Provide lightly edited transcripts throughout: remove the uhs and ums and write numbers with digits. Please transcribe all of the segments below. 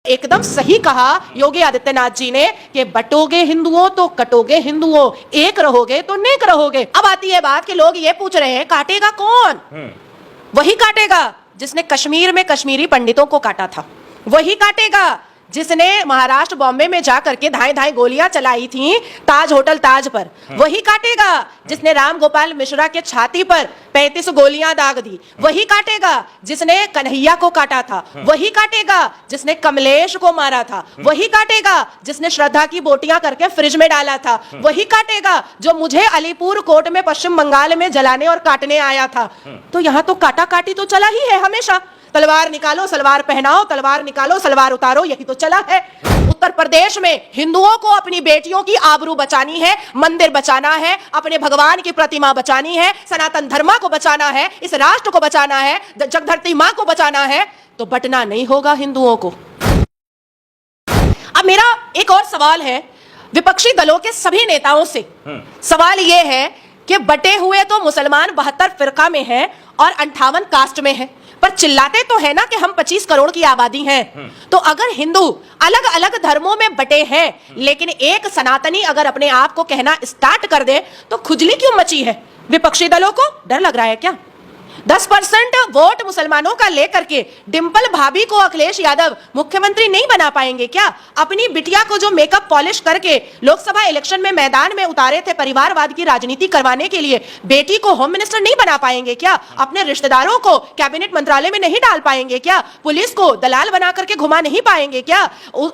एकदम सही कहा योगी आदित्यनाथ जी ने कि बटोगे हिंदुओं तो कटोगे हिंदुओं, एक रहोगे तो नेक रहोगे। अब आती है बात कि लोग ये पूछ रहे हैं काटेगा कौन? वही काटेगा जिसने कश्मीर में कश्मीरी पंडितों को काटा था, वही काटेगा जिसने महाराष्ट्र बॉम्बे में जाकर के धाए धाए गोलियां चलाई थी ताज होटल ताज पर, वही काटेगा जिसने राम गोपाल मिश्रा के छाती पर 35 गोलियां दाग दी, वही काटेगा जिसने कन्हैया को काटा था, वही काटेगा जिसने कमलेश को मारा था, वही काटेगा जिसने श्रद्धा की बोटियां करके फ्रिज में डाला था, वही काटेगा जो मुझे अलीपुर कोर्ट में पश्चिम बंगाल में जलाने और काटने आया था। तो यहाँ तो काटा काटी तो चला ही है हमेशा। तलवार निकालो सलवार पहनाओ, तलवार निकालो सलवार उतारो, यही तो चला है। उत्तर प्रदेश में हिंदुओं को अपनी बेटियों की आबरू बचानी है, मंदिर बचाना है, अपने भगवान की प्रतिमा बचानी है, सनातन धर्म को बचाना है, इस राष्ट्र को बचाना है, जगधरती मां को बचाना है, तो बटना नहीं होगा हिंदुओं को। अब मेरा एक और सवाल है विपक्षी दलों के सभी नेताओं से। सवाल यह है कि बटे हुए तो मुसलमान 72 फिरका में हैं और 58 कास्ट में हैं, पर चिल्लाते तो है ना कि हम 25 करोड़ की आबादी हैं। तो अगर हिंदू अलग अलग धर्मों में बटे हैं, लेकिन एक सनातनी अगर अपने आप को कहना स्टार्ट कर दे तो खुजली क्यों मची है? विपक्षी दलों को डर लग रहा है क्या? 10% वोट मुसलमानों का लेकर के डिंपल भाभी को अखिलेश यादव मुख्यमंत्री नहीं बना पाएंगे क्या? अपनी बिटिया को जो मेकअप पॉलिश करके लोकसभा इलेक्शन में मैदान में उतारे थे परिवारवाद की राजनीति करवाने के लिए, बेटी को होम मिनिस्टर नहीं बना पाएंगे क्या? अपने रिश्तेदारों को कैबिनेट मंत्रालय में नहीं डाल पाएंगे क्या? पुलिस को दलाल बना करके घुमा नहीं पाएंगे क्या?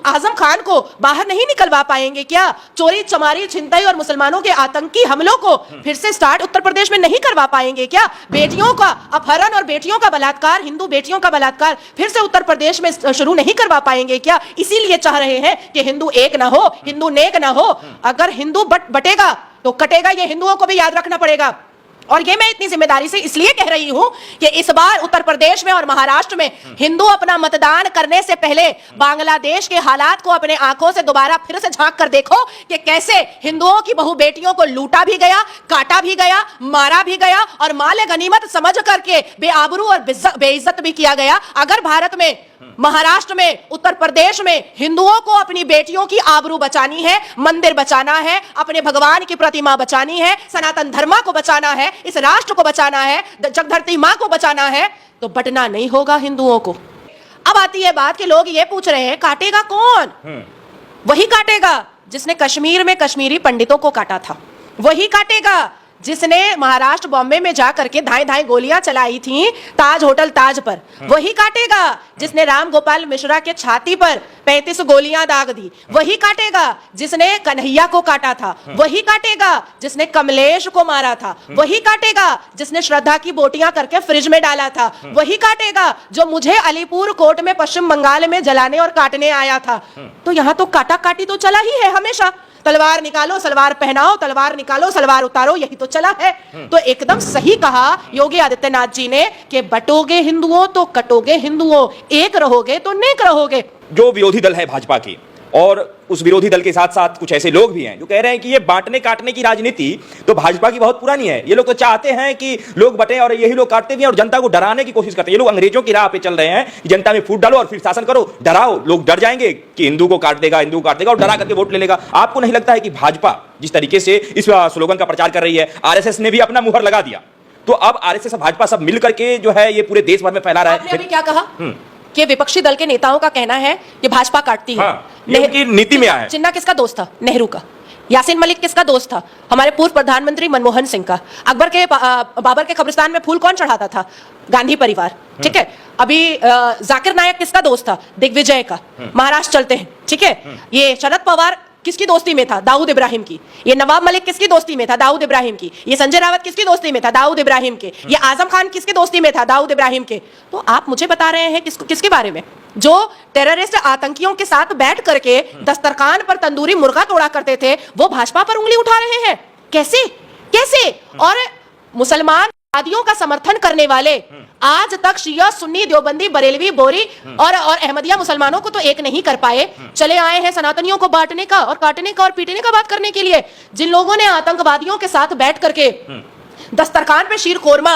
आजम खान को बाहर नहीं निकलवा पाएंगे क्या? चोरी चमारी छिनतई और मुसलमानों के आतंकी हमलों को फिर से स्टार्ट उत्तर प्रदेश में नहीं करवा पाएंगे क्या? बेटियों का अपहरण और बेटियों का बलात्कार, हिंदू बेटियों का बलात्कार फिर से उत्तर प्रदेश में शुरू नहीं करवा पाएंगे क्या? इसीलिए चाह रहे हैं कि हिंदू एक ना हो, हिंदू नेक ना हो। अगर हिंदू बटेगा तो कटेगा, ये हिंदुओं को भी याद रखना पड़ेगा। और ये मैं इतनी जिम्मेदारी से इसलिए कह रही हूं कि इस बार उत्तर प्रदेश में और महाराष्ट्र में हिंदू अपना मतदान करने से पहले बांग्लादेश के हालात को अपने आंखों से दोबारा फिर से झांक कर देखो कि कैसे हिंदुओं की बहु बेटियों को लूटा भी गया, काटा भी गया, मारा भी गया और माल गनीमत समझ करके बेआबरू और बेइज्जत भी किया गया। अगर भारत में, महाराष्ट्र में, उत्तर प्रदेश में हिंदुओं को अपनी बेटियों की आबरू बचानी है, मंदिर बचाना है, अपने भगवान की प्रतिमा बचानी है, सनातन धर्म को बचाना है, इस राष्ट्र को बचाना है, जगधरती मां को बचाना है, तो बटना नहीं होगा हिंदुओं को। अब आती है बात कि लोग ये पूछ रहे हैं काटेगा कौन? वही काटेगा जिसने कश्मीर में कश्मीरी पंडितों को काटा था, वही काटेगा जिसने महाराष्ट्र बॉम्बे में जाकर के धाए धाए गोलियां चलाई थी ताज होटल ताज पर, वही काटेगा जिसने राम गोपाल मिश्रा के छाती पर 35 गोलियां दाग दी, वही काटेगा जिसने कन्हैया को काटा था, वही काटेगा जिसने कमलेश को मारा था, वही काटेगा जिसने श्रद्धा की बोटियां करके फ्रिज में डाला था, वही काटेगा जो मुझे अलीपुर कोर्ट में पश्चिम बंगाल में जलाने और काटने आया था। तो यहाँ तो काटा काटी तो चला ही है हमेशा। तलवार निकालो सलवार पहनाओ, तलवार निकालो सलवार उतारो, यही तो चला है। तो एकदम सही कहा योगी आदित्यनाथ जी ने कि बटोगे हिंदुओं तो कटोगे हिंदुओं, एक रहोगे तो नेक रहोगे। जो विरोधी दल है भाजपा की, और उस विरोधी दल के साथ साथ कुछ ऐसे लोग भी हैं जो कह रहे हैं कि ये बांटने काटने की राजनीति तो भाजपा की बहुत पुरानी है। ये लोग तो चाहते हैं कि लोग बटे और यही लोग काटते भी हैं और जनता को डराने की कोशिश करते हैं। ये लोग अंग्रेजों की राह पे चल रहे हैं कि जनता में फूट डालो और फिर शासन करो, डराओ, लोग डर जाएंगे कि हिंदू को काट देगा, हिंदू को काट देगा और डरा करके वोट ले लेगा। आपको नहीं लगता है कि भाजपा जिस तरीके से इस स्लोगन का प्रचार कर रही है, आरएसएस ने भी अपना मुहर लगा दिया, तो अब आरएसएस और भाजपा सब मिल करके जो है ये पूरे देश भर में फैला रहा है। अभी क्या कहा कि विपक्षी दल के नेताओं का कहना है कि भाजपा काटती है। ये नीति में आया है। जिन्ना किसका दोस्त था? नेहरू का। यासीन मलिक किसका दोस्त था? हमारे पूर्व प्रधानमंत्री मनमोहन सिंह का। अकबर के बाबर के कब्रिस्तान में फूल कौन चढ़ाता था? गांधी परिवार। ठीक है। अभी जाकिर नायक किसका दोस्त था? दिग्विजय का। महाराष्ट्र चलते हैं, ठीक है। ये शरद पवार किसकी दोस्ती में था? दाऊद इब्राहिम की। ये नवाब मलिक किसकी दोस्ती में था? दाऊद इब्राहिम की। ये संजय रावत किसकी दोस्ती में था? दाऊद इब्राहिम के। ये आजम खान किसकी दोस्ती में था? दाऊद इब्राहिम के। तो आप मुझे बता रहे हैं किसके बारे में? जो टेररिस्ट आतंकियों के साथ बैठ करके दस्तरखान पर तंदूरी मुर्गा तोड़ा करते थे, वो भाजपा पर उंगली उठा रहे हैं। कैसे कैसे? और मुसलमान वादियों का समर्थन करने वाले आज तक शिया सुन्नी देवबंदी बरेलवी बोरी और अहमदिया मुसलमानों को तो एक नहीं कर पाए, चले आए हैं सनातनियों को बांटने का और काटने का और पीटने का बात करने के लिए। जिन लोगों ने आतंकवादियों के साथ बैठ करके दस्तरखान पे शीर कोरमा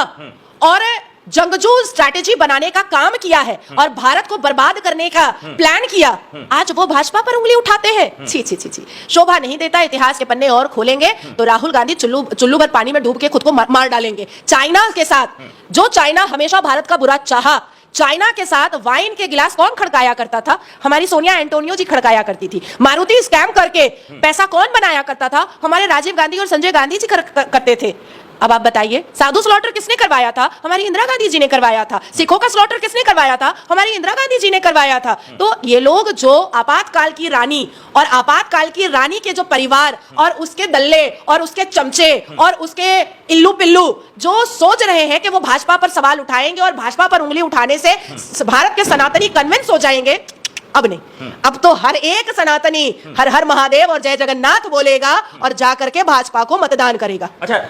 और जंगजू स्ट्रैटेजी बनाने का काम किया है और भारत को बर्बाद करने का प्लान किया, आज वो भाजपा पर उंगली उठाते हैं। छी छी छी छी, शोभा नहीं देता। इतिहास के पन्ने और खोलेंगे तो राहुल गांधी चुल्लू भर पानी में डूब के खुद को मार डालेंगे। चाइना के साथ, जो चाइना हमेशा भारत का बुरा चाहा, चाइना के साथ वाइन के गिलास कौन खड़काया करता था? हमारी सोनिया एंटोनियो जी खड़काया करती थी। मारुति स्कैम करके पैसा कौन बनाया करता था? हमारे राजीव गांधी और संजय गांधी जी करते थे। अब आप बताइए, साधु स्लॉटर किसने करवाया था? हमारी इंदिरा गांधी जी ने करवाया था। सिखों का स्लॉटर किसने करवाया था? हमारी इंदिरा गांधी जी ने करवाया था। तो ये लोग जो आपातकाल की रानी और आपातकाल की रानी के जो परिवार और उसके दल्ले और उसके चमचे और उसके इल्लू पिल्लू जो सोच रहे हैं कि वो भाजपा पर सवाल उठाएंगे और भाजपा पर उंगली उठाने से भारत के सनातनी कन्विंस हो जाएंगे, अब नहीं। अब तो हर एक सनातनी हर हर महादेव और जय जगन्नाथ बोलेगा और जाकर के भाजपा को मतदान करेगा। अच्छा।